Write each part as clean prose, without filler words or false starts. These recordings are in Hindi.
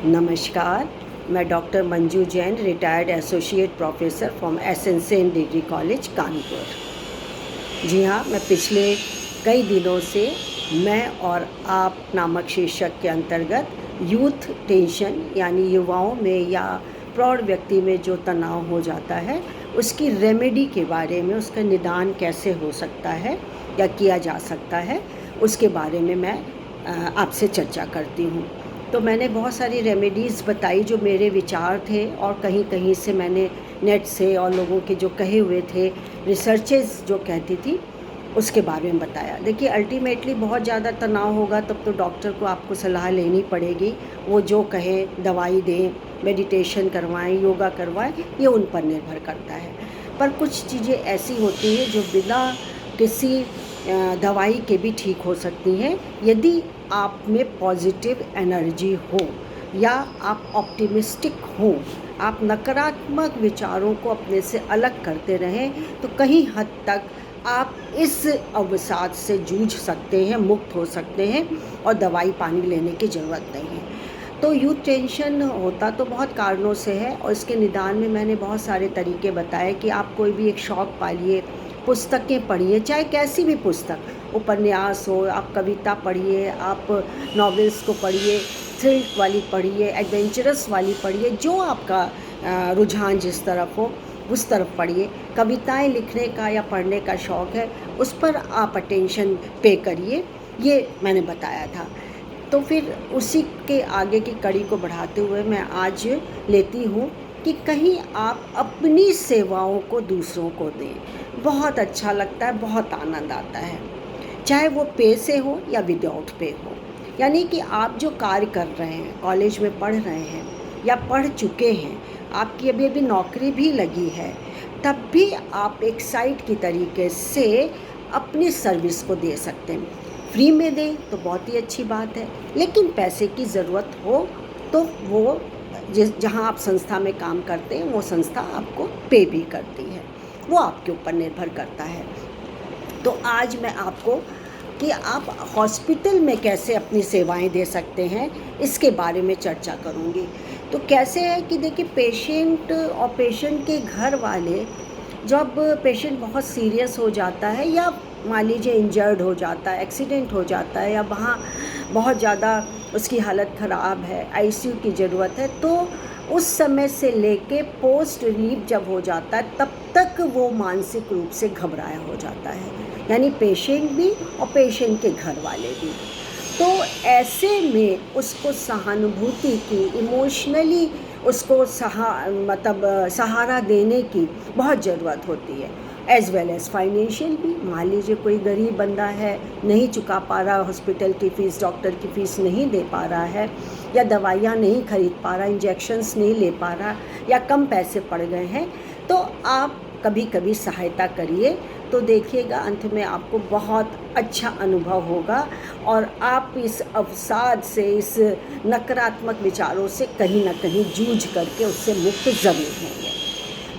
नमस्कार, मैं doctor Manju Jain, retired associate professor from एसएनसेन degree college Kanpur. जी हाँ, मैं पिछले कई दिनों से मैं और आप नामक शीर्षक के अंतर्गत यूथ टेंशन यानी युवाओं में या प्रौढ़ व्यक्ति में जो तनाव हो जाता है उसकी रेमेडी के बारे में, उसका निदान कैसे हो सकता है या किया जा सकता है, उसके बारे में मैं आपसे चर्चा करती हूँ। तो मैंने बहुत सारी रेमेडीज़ बताई जो मेरे विचार थे और कहीं कहीं से मैंने नेट से और लोगों के जो कहे हुए थे, रिसर्चेस जो कहती थी, उसके बारे में बताया। देखिए, अल्टीमेटली बहुत ज़्यादा तनाव होगा तब तो डॉक्टर को आपको सलाह लेनी पड़ेगी। वो जो कहें दवाई दें, मेडिटेशन करवाएं, योगा करवाएं, ये उन पर निर्भर करता है। पर कुछ चीज़ें ऐसी होती हैं जो बिना किसी दवाई के भी ठीक हो सकती हैं यदि आप में पॉजिटिव एनर्जी हो या आप ऑप्टिमिस्टिक हो, आप नकारात्मक विचारों को अपने से अलग करते रहें तो कहीं हद तक आप इस अवसाद से जूझ सकते हैं, मुक्त हो सकते हैं और दवाई पानी लेने की ज़रूरत नहीं है। तो यूथ टेंशन होता तो बहुत कारणों से है और इसके निदान में मैंने बहुत सारे तरीके बताए कि आप कोई भी एक शौक़ पालिए, पुस्तकें पढ़िए, चाहे कैसी भी पुस्तक, उपन्यास हो, आप कविता पढ़िए, आप नॉवेल्स को पढ़िए, थ्रिल वाली पढ़िए, एडवेंचरस वाली पढ़िए, जो आपका रुझान जिस तरफ हो उस तरफ पढ़िए। कविताएं लिखने का या पढ़ने का शौक़ है, उस पर आप अटेंशन पे करिए, ये मैंने बताया था। तो फिर उसी के आगे की कड़ी को बढ़ाते हुए मैं आज लेती हूँ कि कहीं आप अपनी सेवाओं को दूसरों को दें। बहुत अच्छा लगता है, बहुत आनंद आता है, चाहे वो पे से हो या विदाउट पे हो। यानी कि आप जो कार्य कर रहे हैं, कॉलेज में पढ़ रहे हैं या पढ़ चुके हैं, आपकी अभी अभी नौकरी भी लगी है, तब भी आप एक साइट की तरीके से अपनी सर्विस को दे सकते हैं। फ्री में दें तो बहुत ही अच्छी बात है, लेकिन पैसे की ज़रूरत हो तो वो जहाँ आप संस्था में काम करते हैं वो संस्था आपको पे भी करती है, वो आपके ऊपर निर्भर करता है। तो आज मैं आपको कि आप हॉस्पिटल में कैसे अपनी सेवाएं दे सकते हैं इसके बारे में चर्चा करूंगी। तो कैसे है कि देखिए, पेशेंट और पेशेंट के घर वाले, जब पेशेंट बहुत सीरियस हो जाता है या मान लीजिए इंजर्ड हो जाता है, एक्सीडेंट हो जाता है या वहाँ बहुत ज़्यादा उसकी हालत ख़राब है, आईसीयू की ज़रूरत है, तो उस समय से लेके पोस्ट रिलीव जब हो जाता है तब तक वो मानसिक रूप से घबराया हो जाता है, यानी पेशेंट भी और पेशेंट के घर वाले भी। तो ऐसे में उसको सहानुभूति की, इमोशनली उसको सहारा देने की बहुत ज़रूरत होती है, एज़ वेल एज़ फाइनेंशियल भी। मान लीजिए कोई गरीब बंदा है, नहीं चुका पा रहा हॉस्पिटल की फ़ीस, डॉक्टर की फ़ीस नहीं दे पा रहा है, या दवाइयाँ नहीं खरीद पा रहा, इंजेक्शन्स नहीं ले पा रहा, या कम पैसे पड़ गए हैं, तो आप कभी कभी सहायता करिए। तो देखिएगा अंत में आपको बहुत अच्छा अनुभव होगा और आप इस अवसाद से, इस नकारात्मक विचारों से कहीं ना कहीं जूझ करके उससे मुक्त ज़रूर होंगे।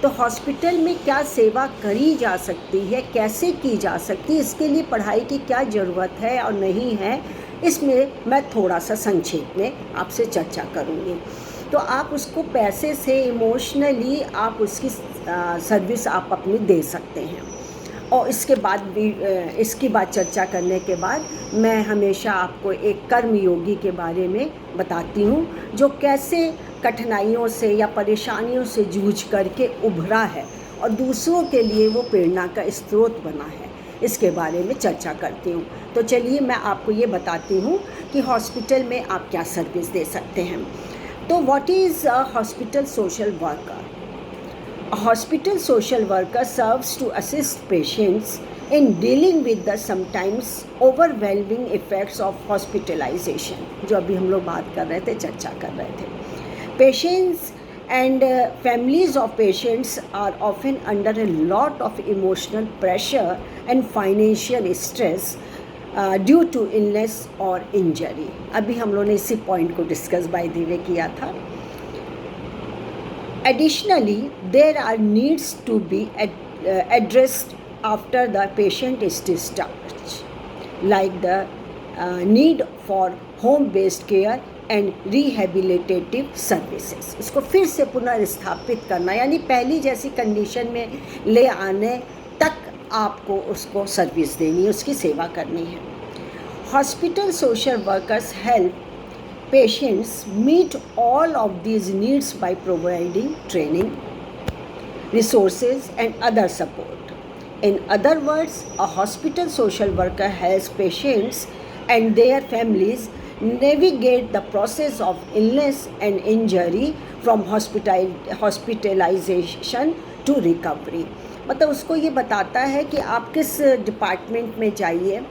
तो हॉस्पिटल में क्या सेवा करी जा सकती है, कैसे की जा सकती है, इसके लिए पढ़ाई की क्या ज़रूरत है और नहीं है, इसमें मैं थोड़ा सा संक्षेप में आपसे चर्चा करूँगी। तो आप उसको पैसे से, इमोशनली आप उसकी सर्विस आप अपनी दे सकते हैं। और इसके बाद भी इसकी बात चर्चा करने के बाद मैं हमेशा आपको एक कर्मयोगी के बारे में बताती हूँ जो कैसे कठिनाइयों से या परेशानियों से जूझ करके उभरा है और दूसरों के लिए वो प्रेरणा का स्रोत बना है, इसके बारे में चर्चा करती हूँ। तो चलिए मैं आपको ये बताती हूँ कि हॉस्पिटल में आप क्या सर्विस दे सकते हैं। तो what is a hospital social worker? A hospital social worker serves to assist patients in dealing with the sometimes overwhelming effects of hospitalization, जो अभी हम लोग बात कर रहे थे, चर्चा कर रहे थे। Patients and families of patients are often under a lot of emotional pressure and financial stress due to illness or injury. अभी हम लोगों ने इसी पॉइंट को डिस्कस बाय द वे किया था। Additionally, there are needs to be addressed after the patient is discharged, like the need for home-based care and rehabilitative services. इसको फिर से पुनर्स्थापित करना, यानी पहली जैसी कंडीशन में ले आने तक आपको उसको सर्विस देनी है, उसकी सेवा करनी है। Hospital social workers help patients meet all of these needs by providing training, resources and other support. In other words, a hospital social worker helps patients and their families navigate the process of illness and injury from hospitalization to recovery. मतलब उसको ये बताता है कि आप किस डिपार्टमेंट में जाइए,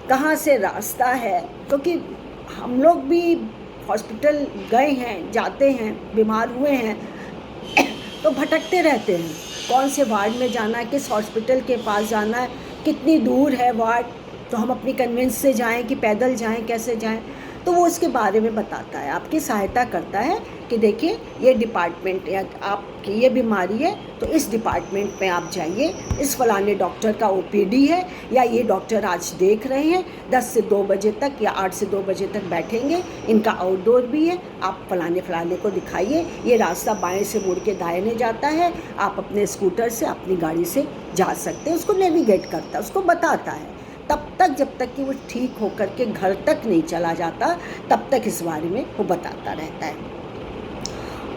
कहाँ से रास्ता है, क्योंकि हम लोग भी हॉस्पिटल गए हैं, जाते हैं, बीमार हुए हैं तो भटकते रहते हैं, कौन से वार्ड में जाना है, किस हॉस्पिटल के पास जाना है, कितनी दूर है वार्ड, तो हम अपनी कन्वेंस से जाएं कि पैदल जाएं, कैसे जाएं। तो वो उसके बारे में बताता है, आपकी सहायता करता है कि देखिए ये डिपार्टमेंट या आपकी ये बीमारी है तो इस डिपार्टमेंट में आप जाइए, इस फलाने डॉक्टर का ओपीडी है या ये डॉक्टर आज देख रहे हैं 10 से 2 बजे तक या 8 से 2 बजे तक बैठेंगे, इनका आउटडोर भी है, आप फलाने को दिखाइए, ये रास्ता बाएं से मुड़ के दाहिने जाता है, आप अपने स्कूटर से अपनी गाड़ी से जा सकते हैं। उसको नेविगेट करता है, उसको बताता है, तब तक जब तक कि वो ठीक होकर के घर तक नहीं चला जाता तब तक इस बारे में वो बताता रहता है।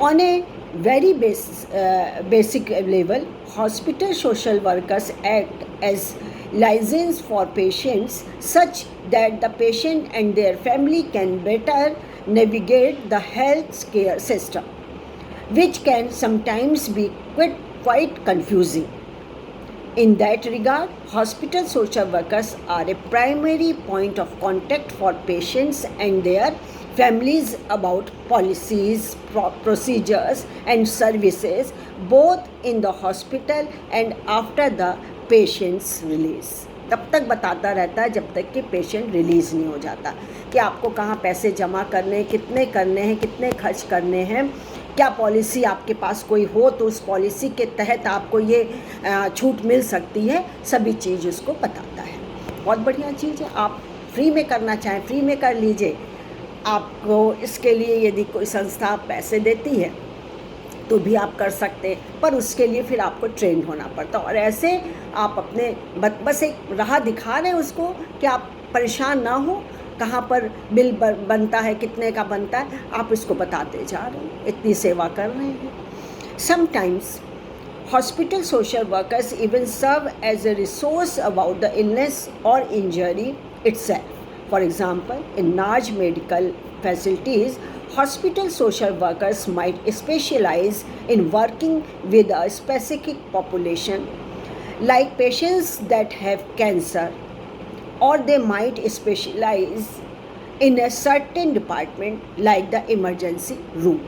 On a very basic level, hospital social workers act as liaisons for patients such that the patient and their family can better navigate the health care system, which can sometimes be quite confusing. In that regard, hospital social workers are a primary point of contact for patients and their families about policies, procedures and services both in the hospital and after the patient's release. तब तक बताता रहता है जब तक कि पेशेंट रिलीज़ नहीं हो जाता कि आपको कहाँ पैसे जमा करने हैं, कितने खर्च करने हैं, क्या पॉलिसी आपके पास कोई हो तो उस पॉलिसी के तहत आपको ये छूट मिल सकती है, सभी चीज़ उसको बताता है। बहुत बढ़िया चीज़ है, आप फ्री में करना चाहें फ्री में कर लीजिए। आपको इसके लिए यदि कोई संस्था पैसे देती है तो भी आप कर सकते हैं, पर उसके लिए फिर आपको ट्रेन होना पड़ता है। और ऐसे आप अपने बस एक राह दिखा रहे हैं उसको कि आप परेशान ना हो, कहाँ पर बिल बनता है, कितने का बनता है, आप इसको बताते जा रहे हैं, इतनी सेवा कर रहे हैं। Sometimes hospital social workers even serve as a resource about the illness और injury itself. For example, in large medical facilities, hospital social workers might specialize in working with a specific population, like patients that have cancer, or they might specialize in a certain department like the emergency room.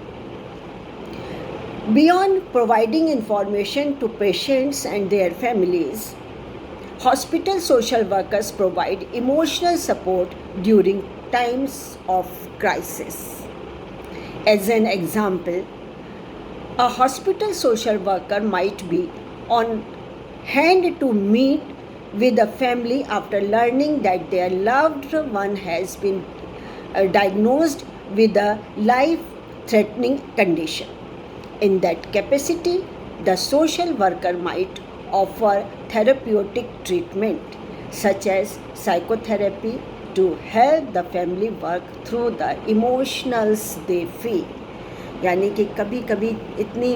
Beyond providing information to patients and their families, hospital social workers provide emotional support during times of crisis. As an example, a hospital social worker might be on hand to meet with a family after learning that their loved one has been diagnosed with a life-threatening condition. In that capacity, the social worker might offer therapeutic treatment such as psychotherapy to help the family work through the emotions they feel. यानी कि कभी कभी इतनी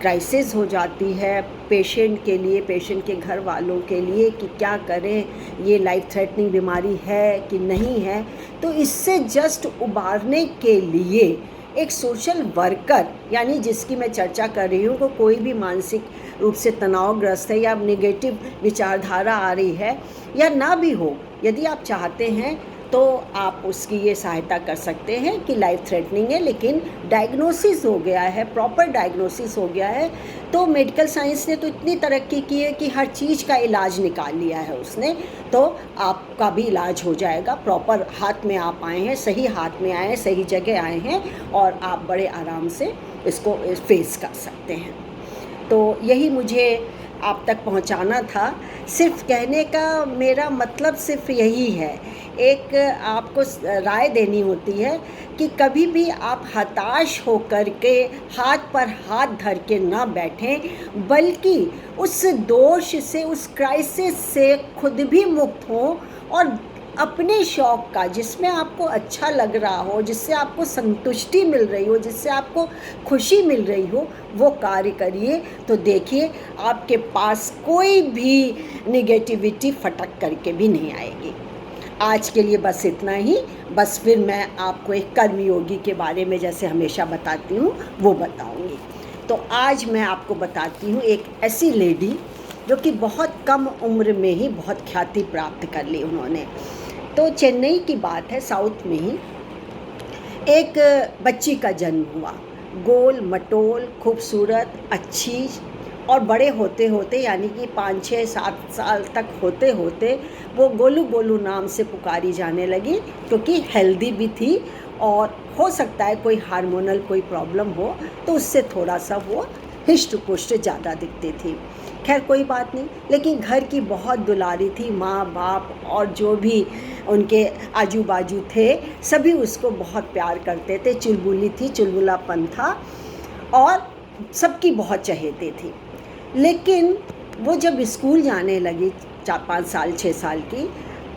क्राइसिस हो जाती है पेशेंट के लिए, पेशेंट के घर वालों के लिए कि क्या करें, ये लाइफ थ्रेटनिंग बीमारी है कि नहीं है, तो इससे जस्ट उबारने के लिए एक सोशल वर्कर, यानी जिसकी मैं चर्चा कर रही हूँ, को कोई भी मानसिक रूप से तनावग्रस्त है या नेगेटिव विचारधारा आ रही है या ना भी हो, यदि आप चाहते हैं तो आप उसकी ये सहायता कर सकते हैं कि लाइफ थ्रेटनिंग है लेकिन डायग्नोसिस हो गया है, प्रॉपर डायग्नोसिस हो गया है। तो मेडिकल साइंस ने तो इतनी तरक्की की है कि हर चीज़ का इलाज निकाल लिया है उसने, तो आपका भी इलाज हो जाएगा। प्रॉपर हाथ में आप आए हैं, सही हाथ में आए हैं, सही जगह आए हैं और आप बड़े आराम से इसको फेस कर सकते हैं। तो यही मुझे आप तक पहुंचाना था। सिर्फ कहने का मेरा मतलब सिर्फ यही है एक आपको राय देनी होती है कि कभी भी आप हताश होकर के हाथ पर हाथ धर के ना बैठें, बल्कि उस दोष से, उस क्राइसिस से खुद भी मुक्त हों और अपने शौक़ का, जिसमें आपको अच्छा लग रहा हो, जिससे आपको संतुष्टि मिल रही हो, जिससे आपको खुशी मिल रही हो, वो कार्य करिए। तो देखिए आपके पास कोई भी निगेटिविटी फटक करके भी नहीं आएगी। आज के लिए बस इतना ही। बस फिर मैं आपको एक कर्मयोगी के बारे में जैसे हमेशा बताती हूँ वो बताऊँगी। तो आज मैं आपको बताती हूँ एक ऐसी लेडी जो कि बहुत कम उम्र में ही बहुत ख्याति प्राप्त कर ली उन्होंने। तो चेन्नई की बात है, साउथ में ही एक बच्ची का जन्म हुआ, गोल मटोल, खूबसूरत, अच्छी, और बड़े होते होते यानी कि 5, 6, 7 साल तक होते होते वो गोलू गोलू नाम से पुकारी जाने लगी, क्योंकि हेल्दी भी थी और हो सकता है कोई हार्मोनल कोई प्रॉब्लम हो तो उससे थोड़ा सा वो हिष्ट पुष्ट ज़्यादा दिखती थी। खैर कोई बात नहीं, लेकिन घर की बहुत दुलारी थी। माँ बाप और जो भी उनके आजू बाजू थे सभी उसको बहुत प्यार करते थे। चुलबुली थी, चुलबुलापन था और सबकी बहुत चहेते थी। लेकिन वो जब स्कूल जाने लगी 4-5 साल 6 साल की,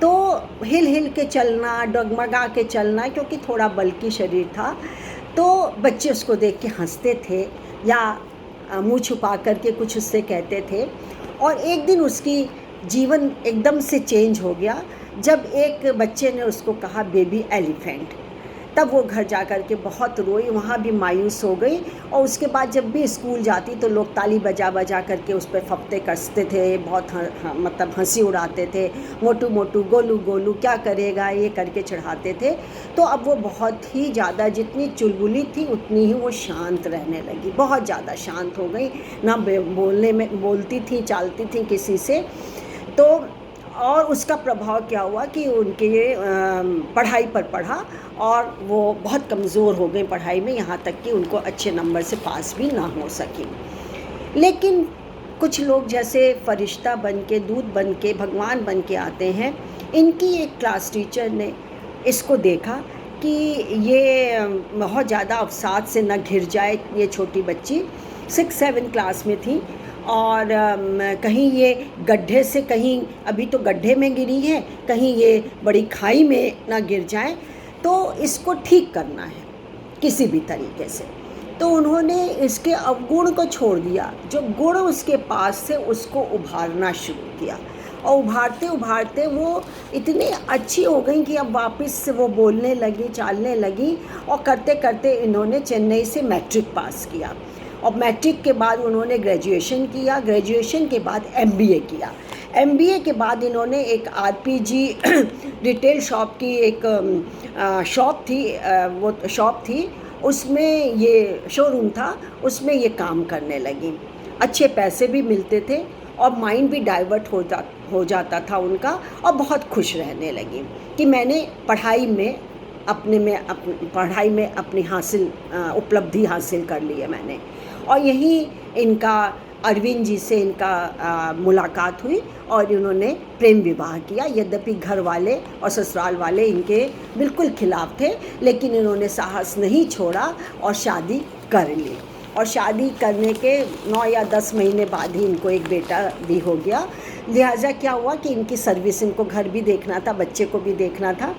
तो हिल हिल के चलना, डगमगा के चलना, क्योंकि थोड़ा बल्कि शरीर था, तो बच्चे उसको देख के हंसते थे या मुंह छुपा करके कुछ उससे कहते थे। और एक दिन उसकी जीवन एकदम से चेंज हो गया जब एक बच्चे ने उसको कहा बेबी एलिफेंट। तब वो घर जा कर के बहुत रोई, वहाँ भी मायूस हो गई। और उसके बाद जब भी स्कूल जाती तो लोग ताली बजा बजा करके उस पर फप्ते कसते थे, बहुत मतलब हंसी उड़ाते थे। मोटू मोटू, गोलू गोलू, क्या करेगा, ये करके चढ़ाते थे। तो अब वो बहुत ही ज़्यादा, जितनी चुलबुली थी उतनी ही वो शांत रहने लगी, बहुत ज़्यादा शांत हो गई। ना बोलने में बोलती थी, चालती थी किसी से। तो और उसका प्रभाव क्या हुआ कि उनके पढ़ाई पर पढ़ा और वो बहुत कमज़ोर हो गई पढ़ाई में, यहाँ तक कि उनको अच्छे नंबर से पास भी ना हो सकी। लेकिन कुछ लोग जैसे फरिश्ता बन के, दूत बन के, भगवान बन के आते हैं। इनकी एक क्लास टीचर ने इसको देखा कि ये बहुत ज़्यादा अवसाद से न घिर जाए ये छोटी बच्ची। 6-7 क्लास में थी और कहीं ये गड्ढे से, कहीं अभी तो गड्ढे में गिरी है, कहीं ये बड़ी खाई में ना गिर जाए, तो इसको ठीक करना है किसी भी तरीके से। तो उन्होंने इसके अवगुण को छोड़ दिया, जो गुण उसके पास थे उसको उभारना शुरू किया। और उभारते उभारते वो इतनी अच्छी हो गई कि अब वापस से वो बोलने लगी, चालने लगी। और करते करते इन्होंने चेन्नई से मैट्रिक पास किया और मैट्रिक के बाद उन्होंने ग्रेजुएशन किया। ग्रेजुएशन के बाद एमबीए किया। एमबीए के बाद इन्होंने एक आरपीजी रिटेल शॉप की एक शॉप थी, वो शॉप थी, उसमें ये शोरूम था, उसमें ये काम करने लगी। अच्छे पैसे भी मिलते थे और माइंड भी डाइवर्ट हो जाता था उनका, और बहुत खुश रहने लगी कि मैंने पढ़ाई में अपनी उपलब्धि हासिल कर ली है मैंने। और यहीं इनका अरविंद जी से इनका मुलाकात हुई और इन्होंने प्रेम विवाह किया। यद्यपि घर वाले और ससुराल वाले इनके बिल्कुल खिलाफ थे, लेकिन इन्होंने साहस नहीं छोड़ा और शादी कर ली। और शादी करने के 9 या 10 महीने बाद ही इनको एक बेटा भी हो गया। लिहाजा क्या हुआ कि इनकी सर्विस, इनको घर भी देखना था, बच्चे को भी देखना था,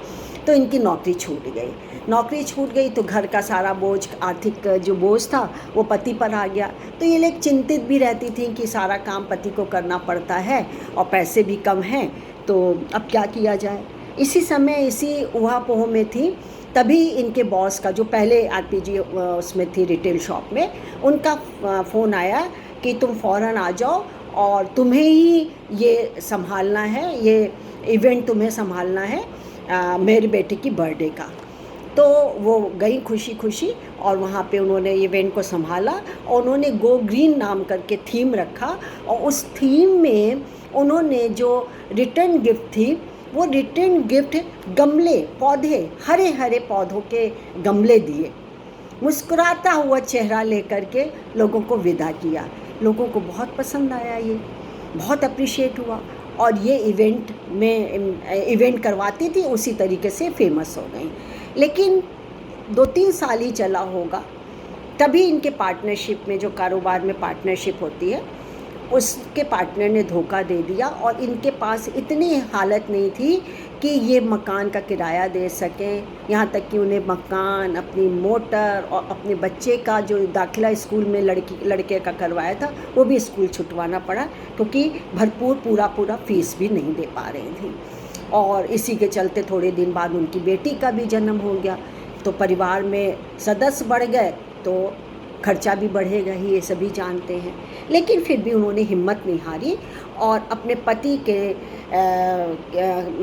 तो इनकी नौकरी छूट गई। नौकरी छूट गई तो घर का सारा बोझ, आर्थिक जो बोझ था वो पति पर आ गया। तो ये लोग चिंतित भी रहती थी कि सारा काम पति को करना पड़ता है और पैसे भी कम हैं, तो अब क्या किया जाए। इसी समय इसी ऊहा-पोह में थी, तभी इनके बॉस का, जो पहले आरपीजी उसमें थी रिटेल शॉप में, उनका फ़ोन आया कि तुम फ़ौरन आ जाओ और तुम्हें ही ये संभालना है, ये इवेंट तुम्हें संभालना है मेरे बेटे की बर्थडे का। तो वो गई खुशी खुशी और वहाँ पे उन्होंने इवेंट को संभाला और उन्होंने गो ग्रीन नाम करके थीम रखा। और उस थीम में उन्होंने जो रिटर्न गिफ्ट थी, वो रिटर्न गिफ्ट गमले, पौधे, हरे हरे पौधों के गमले दिए। मुस्कुराता हुआ चेहरा लेकर के लोगों को विदा किया। लोगों को बहुत पसंद आया, ये बहुत अप्रिशिएट हुआ। और ये इवेंट करवाती थी, उसी तरीके से फेमस हो गई। लेकिन 2-3 साल ही चला होगा, तभी इनके पार्टनरशिप में, जो कारोबार में पार्टनरशिप होती है, उसके पार्टनर ने धोखा दे दिया और इनके पास इतनी हालत नहीं थी कि ये मकान का किराया दे सकें। यहाँ तक कि उन्हें मकान, अपनी मोटर और अपने बच्चे का जो दाखिला स्कूल में लड़के का करवाया था, वो भी स्कूल छुटवाना पड़ा, क्योंकि भरपूर पूरा फीस भी नहीं दे पा रही थी। और इसी के चलते थोड़े दिन बाद उनकी बेटी का भी जन्म हो गया, तो परिवार में सदस्य बढ़ गए तो खर्चा भी बढ़ेगा ही, ये सभी जानते हैं। लेकिन फिर भी उन्होंने हिम्मत नहीं हारी और अपने पति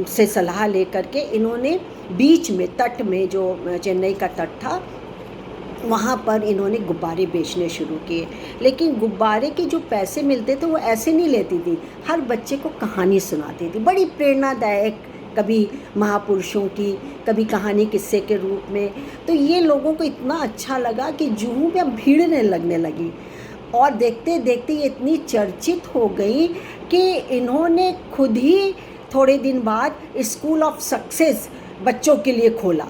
से सलाह लेकर के इन्होंने बीच में, तट में, जो चेन्नई का तट था, वहाँ पर इन्होंने गुब्बारे बेचने शुरू किए। लेकिन गुब्बारे के जो पैसे मिलते थे वो ऐसे नहीं लेती थी, हर बच्चे को कहानी सुनाती थी, बड़ी प्रेरणादायक, कभी महापुरुषों की, कभी कहानी किस्से के रूप में। तो ये लोगों को इतना अच्छा लगा कि जुहू में भीड़ लगने लगी और देखते देखते ये इतनी चर्चित हो गई कि इन्होंने खुद ही थोड़े दिन बाद स्कूल ऑफ सक्सेस बच्चों के लिए खोला।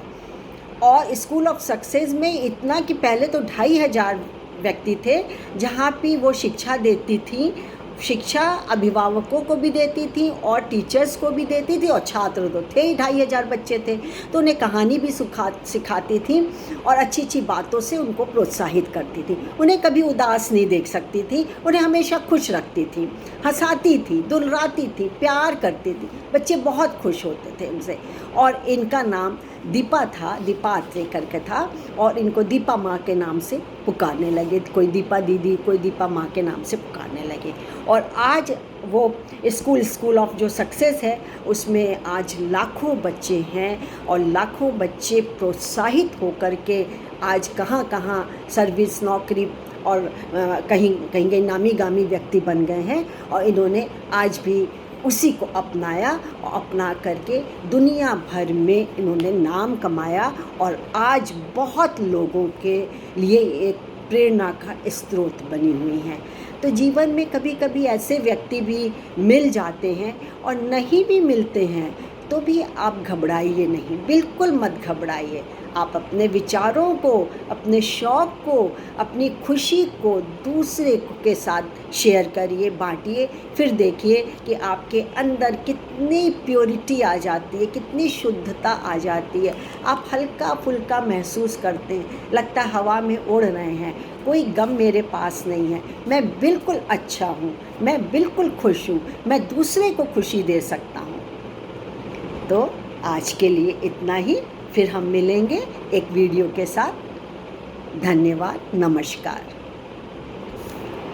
और स्कूल ऑफ सक्सेस में इतना कि पहले तो 2500 व्यक्ति थे जहाँ पे वो शिक्षा देती थी। शिक्षा अभिभावकों को भी देती थी और टीचर्स को भी देती थी, और छात्र तो थे ही 2500 बच्चे थे, तो उन्हें कहानी भी सिखाती थी और अच्छी अच्छी बातों से उनको प्रोत्साहित करती थी। उन्हें कभी उदास नहीं देख सकती थी, उन्हें हमेशा खुश रखती थी, हंसाती थी, दुलराती थी, प्यार करती थी। बच्चे बहुत खुश होते थे उनसे। और इनका नाम दीपा था, दीपा अत्रे करके था, और इनको दीपा माँ के नाम से पुकारने लगे। कोई दीपा दीदी, कोई दीपा माँ के नाम से पुकारने लगे। और आज वो स्कूल ऑफ जो सक्सेस है, उसमें आज लाखों बच्चे हैं और लाखों बच्चे प्रोत्साहित होकर के आज कहाँ कहाँ सर्विस, नौकरी और कहीं नामी गामी व्यक्ति बन गए हैं। और इन्होंने आज भी उसी को अपनाया और अपना करके दुनिया भर में इन्होंने नाम कमाया और आज बहुत लोगों के लिए एक प्रेरणा का स्रोत बनी हुई हैं। तो जीवन में कभी कभी ऐसे व्यक्ति भी मिल जाते हैं, और नहीं भी मिलते हैं तो भी आप घबराइए नहीं, बिल्कुल मत घबराइए। आप अपने विचारों को, अपने शौक़ को, अपनी खुशी को दूसरे के साथ शेयर करिए, बांटिए। फिर देखिए कि आपके अंदर कितनी प्योरिटी आ जाती है, कितनी शुद्धता आ जाती है। आप हल्का फुल्का महसूस करते हैं, लगता है हवा में उड़ रहे हैं, कोई गम मेरे पास नहीं है, मैं बिल्कुल अच्छा हूँ, मैं बिल्कुल खुश हूँ, मैं दूसरे को खुशी दे सकता हूँ। तो आज के लिए इतना ही, फिर हम मिलेंगे एक वीडियो के साथ। धन्यवाद, नमस्कार।